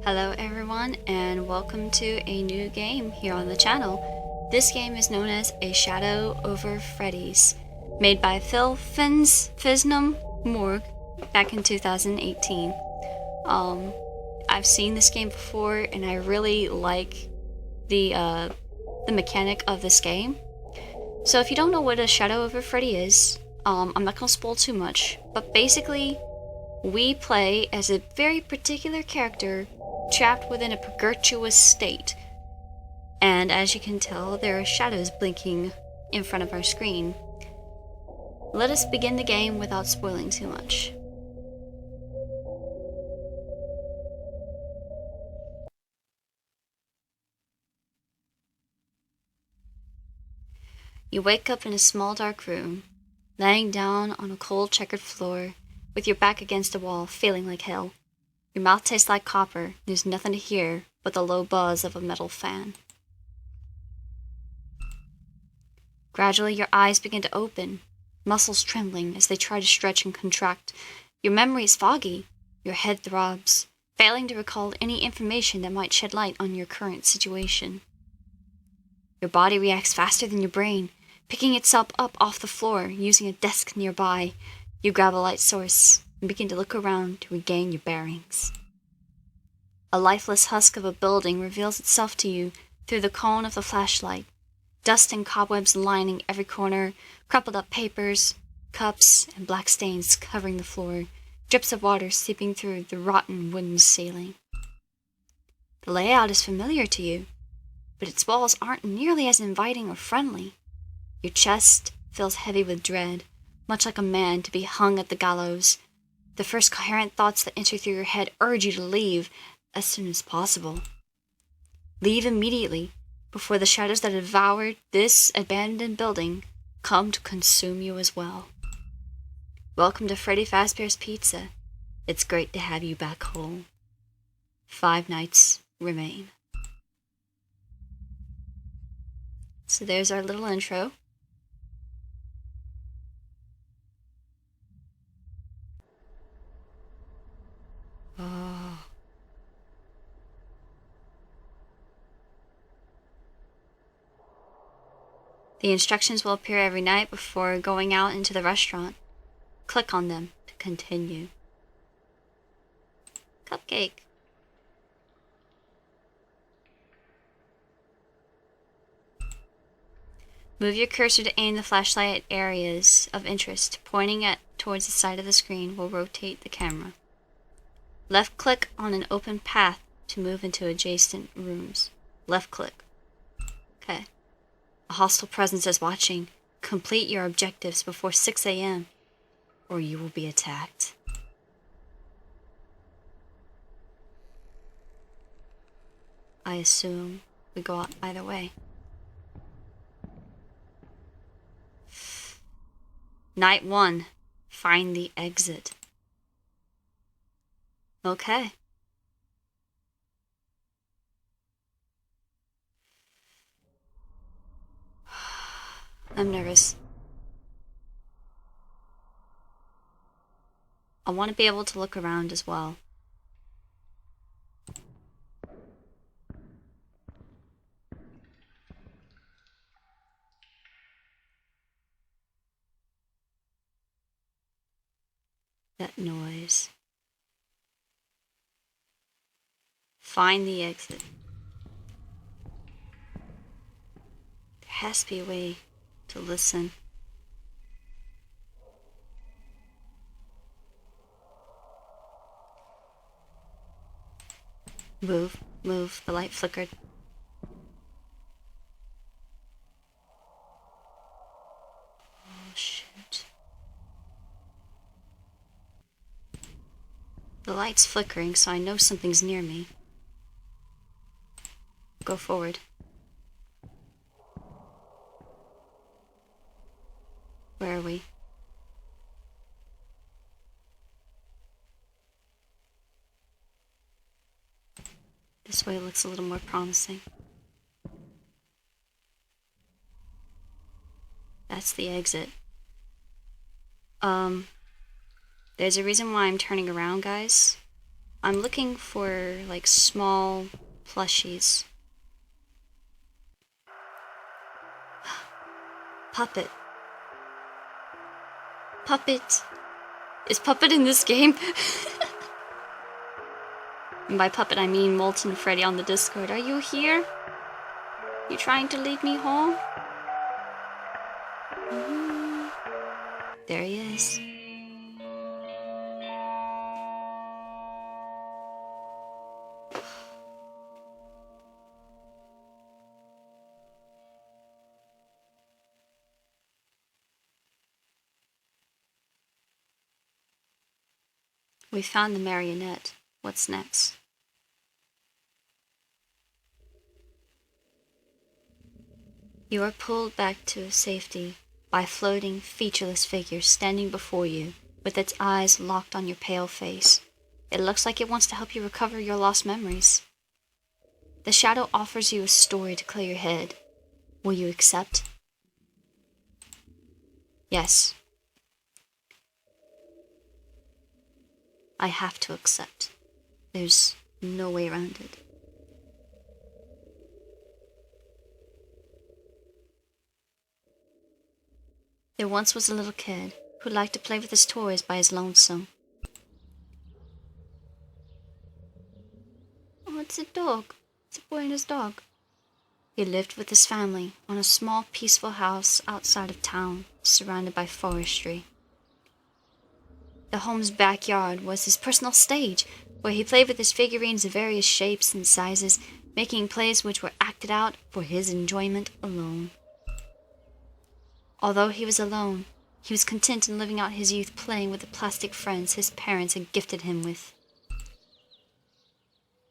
Hello everyone and welcome to a new game here on the channel. This game is known as A Shadow Over Freddy's, made by Phil Fisnum Morg back in 2018. I've seen this game before and I really like the mechanic of this game. So if you don't know what A Shadow Over Freddy is, I'm not going to spoil too much, but basically we play as a very particular character trapped within a purgacious state. And as you can tell, there are shadows blinking in front of our screen. Let us begin the game without spoiling too much. You wake up in a small dark room, laying down on a cold checkered floor, with your back against a wall, feeling like hell. Your mouth tastes like copper, there's nothing to hear but the low buzz of a metal fan. Gradually, your eyes begin to open, muscles trembling as they try to stretch and contract. Your memory is foggy, your head throbs, failing to recall any information that might shed light on your current situation. Your body reacts faster than your brain, picking itself up off the floor using a desk nearby. You grab a light source and begin to look around to regain your bearings. A lifeless husk of a building reveals itself to you through the cone of the flashlight. Dust and cobwebs lining every corner, crumpled up papers, cups, and black stains covering the floor, drips of water seeping through the rotten wooden ceiling. The layout is familiar to you, but its walls aren't nearly as inviting or friendly. Your chest feels heavy with dread, much like a man to be hung at the gallows. The first coherent thoughts that enter through your head urge you to leave as soon as possible. Leave immediately, before the shadows that devoured this abandoned building come to consume you as well. Welcome to Freddy Fazbear's Pizza. It's great to have you back home. 5 nights remain. So there's our little intro. Oh. The instructions will appear every night before going out into the restaurant. Click on them to continue. Cupcake. Move your cursor to aim the flashlight at areas of interest. Pointing towards the side of the screen will rotate the camera. Left click on an open path to move into adjacent rooms. Left click. Okay. A hostile presence is watching. Complete your objectives before 6 a.m. or you will be attacked. I assume we go out either way. Night 1. Find the exit. Okay. I'm nervous. I want to be able to look around as well. That noise. Find the exit. There has to be a way to listen. Move, move, the light flickered. Oh shit. The light's flickering, so I know something's near me. Go forward. Where are we? This way looks a little more promising. That's the exit. There's a reason why I'm turning around, guys. I'm looking for, like, small plushies. Puppet. Puppet. Is Puppet in this game? And by Puppet I mean Molten Freddy on the Discord. Are you here? You trying to lead me home? There he is. We found the marionette. What's next? You are pulled back to safety by a floating, featureless figure standing before you, with its eyes locked on your pale face. It looks like it wants to help you recover your lost memories. The shadow offers you a story to clear your head. Will you accept? Yes. I have to accept. There's no way around it. There once was a little kid who liked to play with his toys by his lonesome. Oh, it's a dog. It's a boy and his dog. He lived with his family on a small, peaceful house outside of town, surrounded by forestry. The home's backyard was his personal stage, where he played with his figurines of various shapes and sizes, making plays which were acted out for his enjoyment alone. Although he was alone, he was content in living out his youth playing with the plastic friends his parents had gifted him with.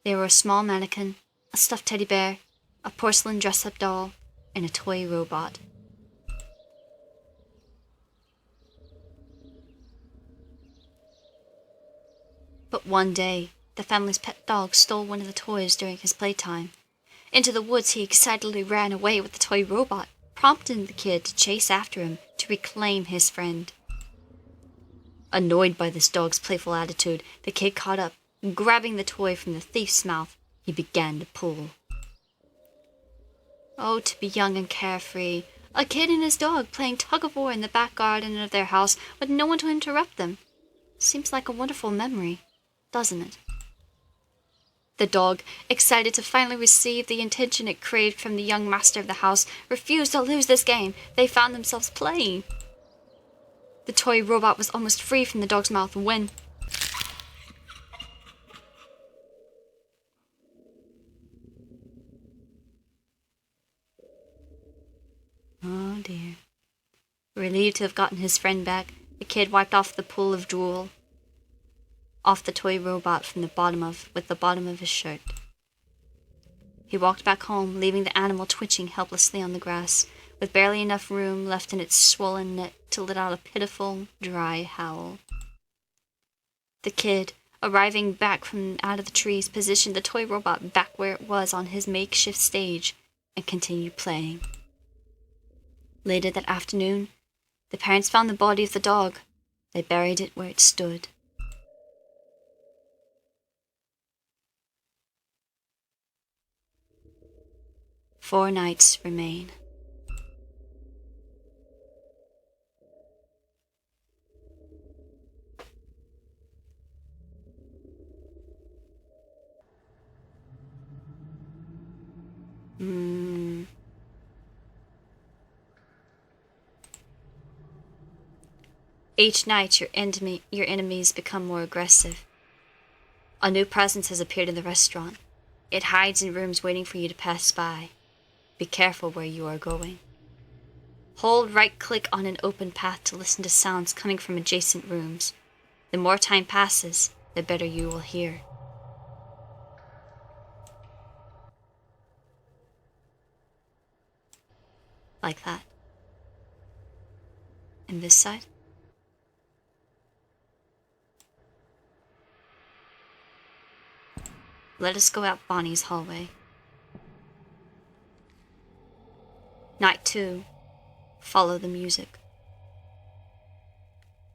They were a small mannequin, a stuffed teddy bear, a porcelain dress-up doll, and a toy robot. But one day, the family's pet dog stole one of the toys during his playtime. Into the woods he excitedly ran away with the toy robot, prompting the kid to chase after him to reclaim his friend. Annoyed by this dog's playful attitude, the kid caught up, and grabbing the toy from the thief's mouth, he began to pull. Oh, to be young and carefree, a kid and his dog playing tug-of-war in the back garden of their house with no one to interrupt them. Seems like a wonderful memory, doesn't it? The dog, excited to finally receive the attention it craved from the young master of the house, refused to lose this game they found themselves playing. The toy robot was almost free from the dog's mouth when... Oh dear. Relieved to have gotten his friend back, the kid wiped off the pool of drool off the toy robot with the bottom of his shirt. He walked back home, leaving the animal twitching helplessly on the grass, with barely enough room left in its swollen neck to let out a pitiful, dry howl. The kid, arriving back from out of the trees, positioned the toy robot back where it was on his makeshift stage and continued playing. Later that afternoon, the parents found the body of the dog. They buried it where it stood. Four nights remain. Each night your enemies become more aggressive. A new presence has appeared in the restaurant. It hides in rooms waiting for you to pass by. Be careful where you are going. Hold right-click on an open path to listen to sounds coming from adjacent rooms. The more time passes, the better you will hear. Like that. And this side? Let us go out Bonnie's hallway. Night 2. Follow the music.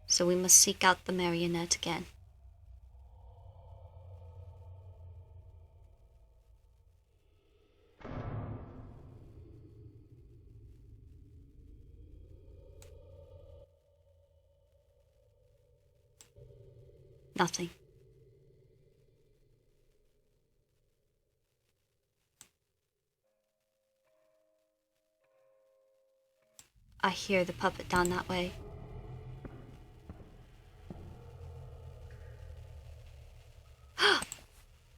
So we must seek out the marionette again. Nothing. I hear the puppet down that way.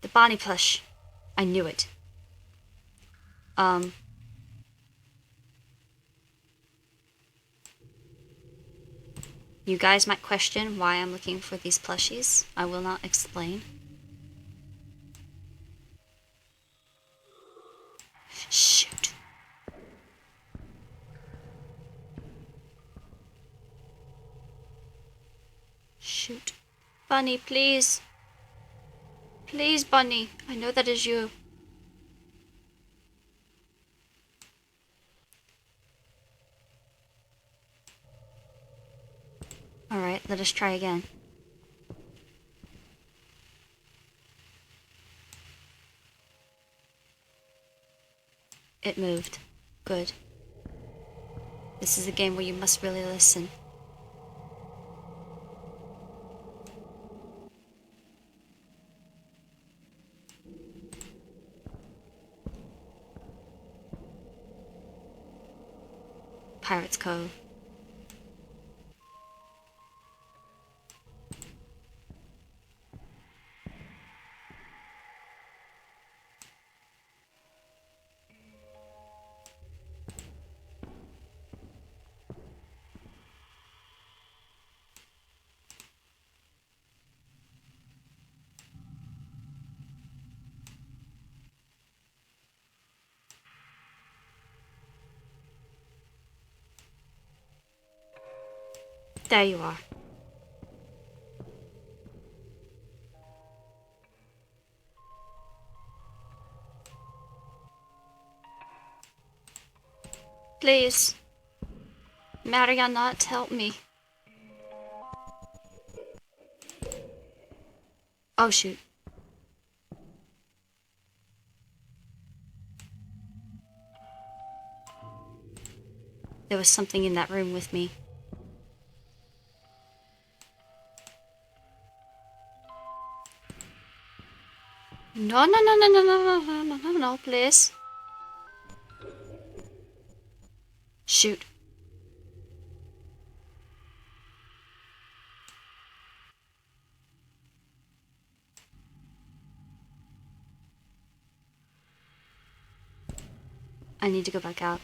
The Bonnie plush. I knew it. You guys might question why I'm looking for these plushies. I will not explain. Shoot. Shoot. Bunny, please. Please, Bunny. I know that is you. Alright, let us try again. It moved. Good. This is a game where you must really listen. Pirate's Cove. There you are. Please. Marianne, help me. Oh shoot. There was something in that room with me. No, no, no, no, no, no, no, no, no, no, please. Shoot. I need to go back out.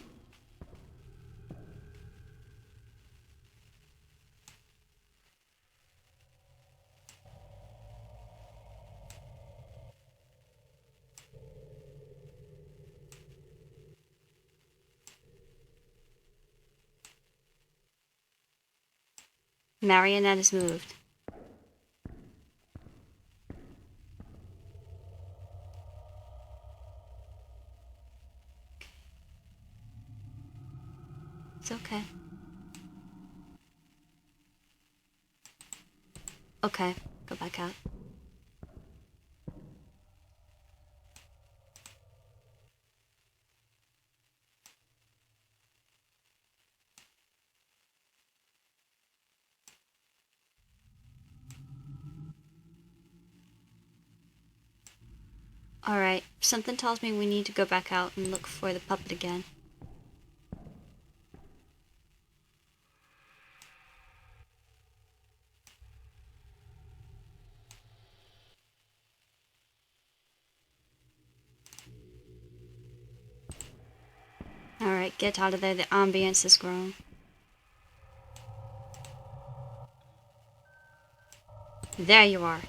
Marionette has moved. It's okay. Okay, go back out. Alright, something tells me we need to go back out and look for the puppet again. Alright, get out of there, the ambience is grown. There you are.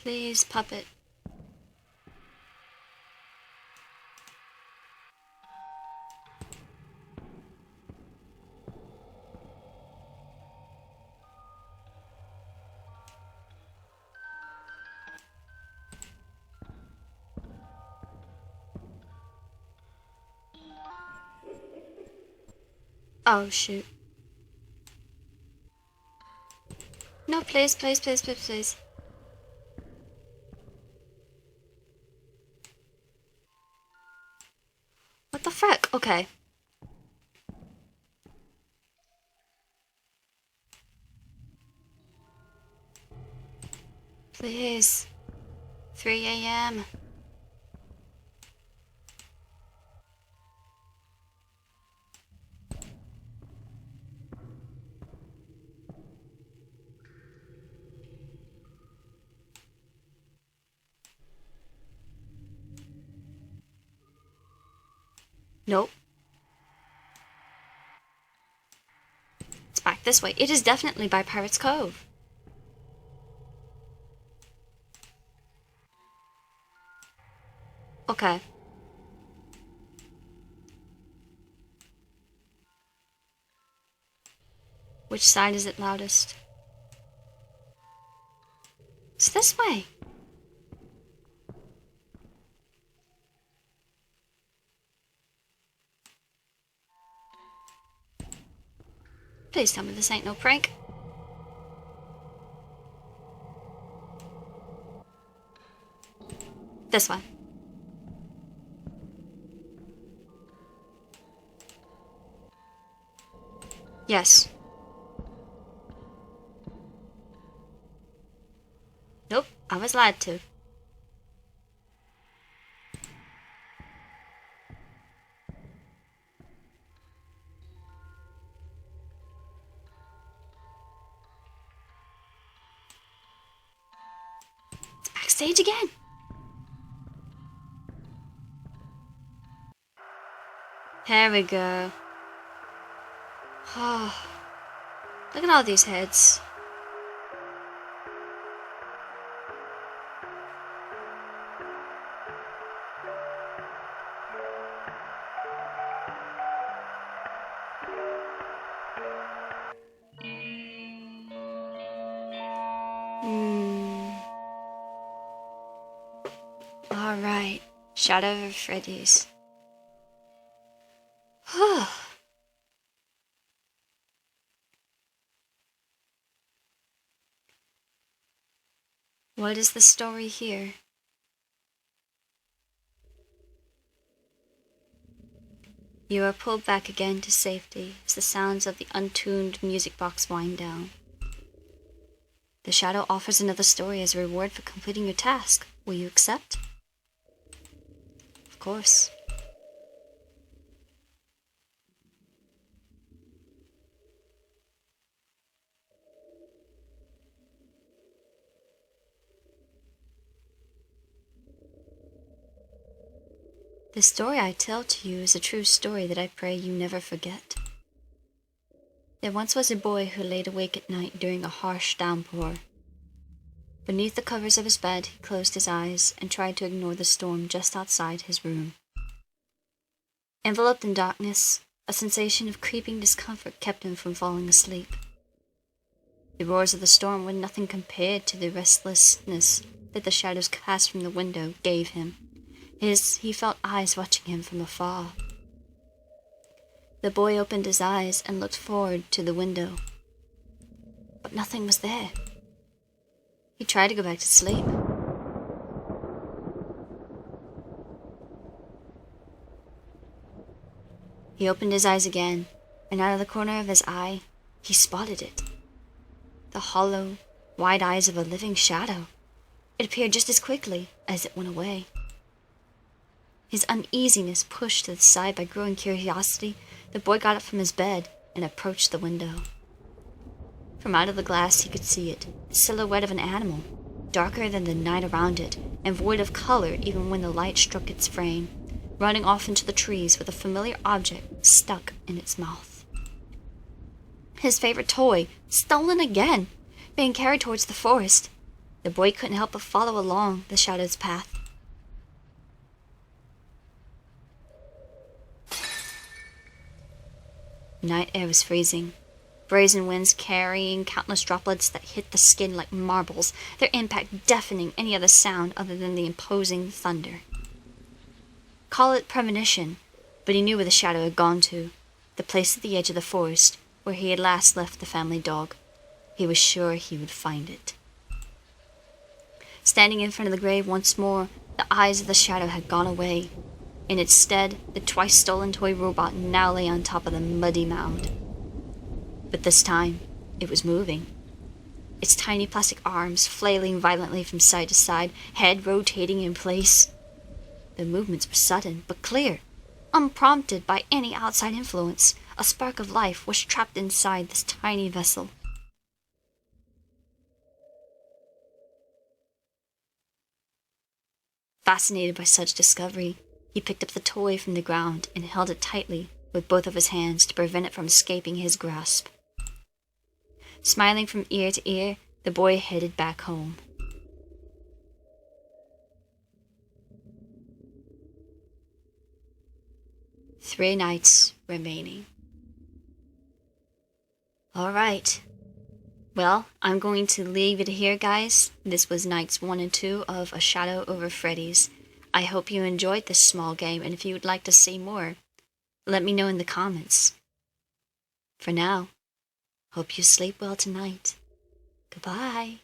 Please, puppet. Oh, shoot. No, please, please, please, please, please. What the frick? Okay. Okay. Please. 3 a.m. Nope. It's back this way. It is definitely by Pirate's Cove. Okay. Which side is it loudest? It's this way. Please tell me this ain't no prank. This one. Yes. Nope, I was lied to. It's backstage again. There we go. Oh, look at all these heads. Alright, Shadow Over Freddy's. What is the story here? You are pulled back again to safety as the sounds of the untuned music box wind down. The shadow offers another story as a reward for completing your task. Will you accept? Of course. The story I tell to you is a true story that I pray you never forget. There once was a boy who laid awake at night during a harsh downpour. Beneath the covers of his bed, he closed his eyes and tried to ignore the storm just outside his room. Enveloped in darkness, a sensation of creeping discomfort kept him from falling asleep. The roars of the storm were nothing compared to the restlessness that the shadows cast from the window gave him. He felt eyes watching him from afar. The boy opened his eyes and looked forward to the window. But nothing was there. He tried to go back to sleep. He opened his eyes again, and out of the corner of his eye, he spotted it. The hollow, wide eyes of a living shadow. It appeared just as quickly as it went away. His uneasiness pushed to the side by growing curiosity, the boy got up from his bed and approached the window. From out of the glass he could see it, the silhouette of an animal, darker than the night around it, and void of color even when the light struck its frame, running off into the trees with a familiar object stuck in its mouth. His favorite toy, stolen again, being carried towards the forest. The boy couldn't help but follow along the shadow's path. Night air was freezing. Brazen winds carrying countless droplets that hit the skin like marbles, their impact deafening any other sound other than the imposing thunder. Call it premonition, but he knew where the shadow had gone to, the place at the edge of the forest where he had last left the family dog. He was sure he would find it. Standing in front of the grave once more, the eyes of the shadow had gone away. and instead, the twice-stolen toy robot now lay on top of the muddy mound. But this time, it was moving. Its tiny plastic arms flailing violently from side to side, head rotating in place. The movements were sudden, but clear. Unprompted by any outside influence, a spark of life was trapped inside this tiny vessel. Fascinated by such discovery, he picked up the toy from the ground and held it tightly with both of his hands to prevent it from escaping his grasp. Smiling from ear to ear, the boy headed back home. Three nights remaining. Alright. Well, I'm going to leave it here, guys. This was nights 1 and 2 of A Shadow Over Freddy's. I hope you enjoyed this small game, and if you would like to see more, let me know in the comments. For now, hope you sleep well tonight. Goodbye.